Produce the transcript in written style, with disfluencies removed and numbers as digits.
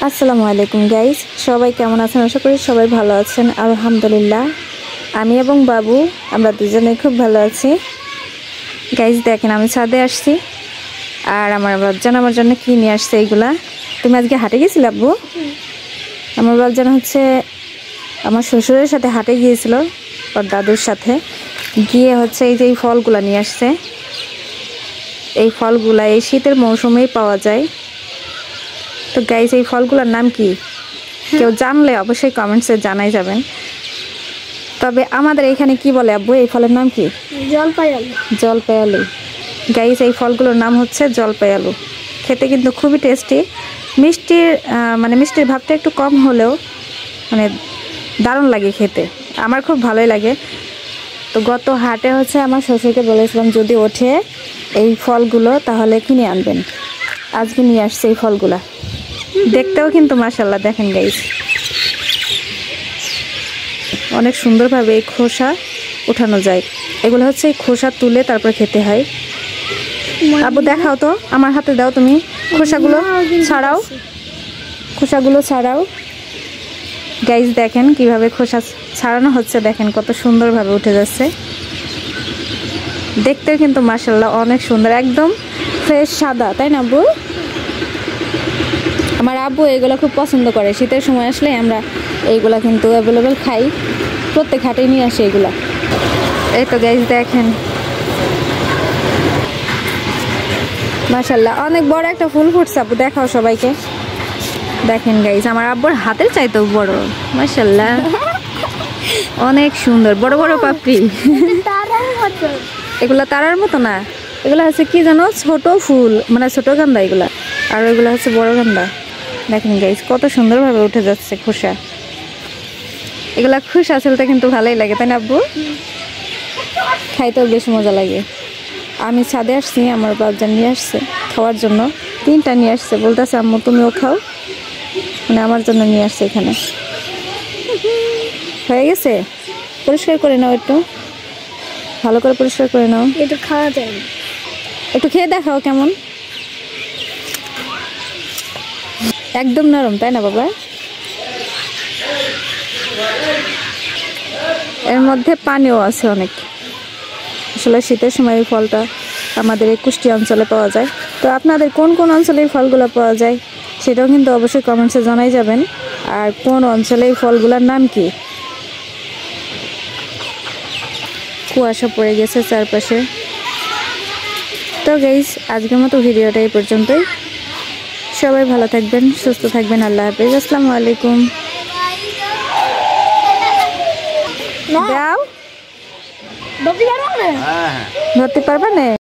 আসসালামু আলাইকুম গাইস, সবাই কেমন আছেন? আশা করি সবাই ভালো আছেন। আলহামদুলিল্লাহ আমি এবং বাবু আমরা দুজনেই খুব ভালো আছি। গাইস দেখেন, আমি ছাদে আসছি আর আমার বাবজান আমার জন্য কি নিয়ে আসছে এইগুলা। তুমি আজকে হাটে গেছিলে আব্বু? আমার বাবজান হচ্ছে আমার শ্বশুরের সাথে হাটে গিয়েছিল, ওর দাদুর সাথে গিয়ে হচ্ছে এই যে এই ফলগুলা নিয়ে আসছে। এই ফলগুলা এই শীতের মৌসুমেই পাওয়া যায়। তো গাইস, এই ফলগুলোর নাম কি কেউ জানলে অবশ্যই কমেন্টসে জানাই যাবেন। তবে আমাদের এখানে কি বলে আব্বু, এই ফলের নাম কি? জলপাই আলু। জলপাই আলু। গাইস, এই ফলগুলোর নাম হচ্ছে জলপাই আলু। খেতে কিন্তু খুবই টেস্টি, মিষ্টির মিষ্টির ভাবটা একটু কম হলেও দারুণ লাগে খেতে। আমার খুব ভালোই লাগে। তো গত হাটে হচ্ছে আমার শ্বশুরকে বলেছিলাম যদি ওঠে এই ফলগুলো তাহলে কিনে আনবেন। আজকে নিয়ে আসছে এই ফলগুলা। দেখতেও কিন্তু মাশাআল্লাহ দেখেন গাইস, অনেক সুন্দরভাবে এই খোসা উঠানো যায়। এগুলো হচ্ছে এই খোসা তুলে তারপর খেতে হয়। আব্বু দেখাও তো, আমার হাতে দাও তুমি। খোসাগুলো ছাড়াও গাইস। দেখেন কিভাবে খোসা ছাড়ানো হচ্ছে, দেখেন কত সুন্দরভাবে উঠে যাচ্ছে। দেখতেও কিন্তু মাশাআল্লাহ অনেক সুন্দর, একদম ফ্রেশ সাদা, তাই না আব্বু? আমার আব্বু এগুলো খুব পছন্দ করে। শীতের সময় আসলে আমরা এইগুলা কিন্তু অ্যাভেলেবেল খাই, প্রত্যেক হাটে নিয়ে আসি এগুলা। এই তো গাইস দেখেন, মাশাআল্লাহ অনেক বড় একটা ফুল ফুটছে। আব্বু দেখাও সবাইকে। দেখেন গাইস, আমার আব্বুর হাতের চাইতেও বড়, মাশাআল্লাহ অনেক সুন্দর, বড় বড় পাপড়ি। এগুলা তারার মতো না, এগুলা হচ্ছে কি জানো, ছোট ফুল, ছোট গান্দা এগুলা, আর এগুলা হচ্ছে বড় গান্দা। দেখেন গাইস কত সুন্দরভাবে উঠে যাচ্ছে খোসা। এগুলা খোসা ছেলতে কিন্তু ভালোই লাগে, তাই না আব্বু? খাইতেও বেশ মজা লাগে। আমি ছাদে আসছি, আমার বাবজান নিয়ে আসছে খাওয়ার জন্য। 3টা নিয়ে আসছে, বলতেছে আম্মু তুমিও খাও, আমার জন্য নিয়ে আসছে। এখানে হয়ে গেছে, পরিষ্কার করে নাও, একটু ভালো করে পরিষ্কার করে নাও। এটা খাওয়া যায় না, একটু খেয়ে দেখাও কেমন। একদম নরম, তাই না বাবা? এর মধ্যে পানিও আছে অনেক। আসলে শীতের সময় এই ফলটা আমাদের এই কুষ্টিয়া অঞ্চলে পাওয়া যায়। তো আপনাদের কোন কোন অঞ্চলে এই ফলগুলো পাওয়া যায় সেটাও কিন্তু অবশ্যই কমেন্টসে জানাই যাবেন। আর কোন অঞ্চলে এই ফলগুলোর নাম কি? কুয়াশা পড়ে গেছে চারপাশে। তো গাইস, আজকের মতো ভিডিওটা এই পর্যন্তই। সবাই ভালো থাকবেন, সুস্থ থাকবেন। আল্লাহ হাফেজ, আসসালামু আলাইকুম। দাও, ধরতে পারবা না?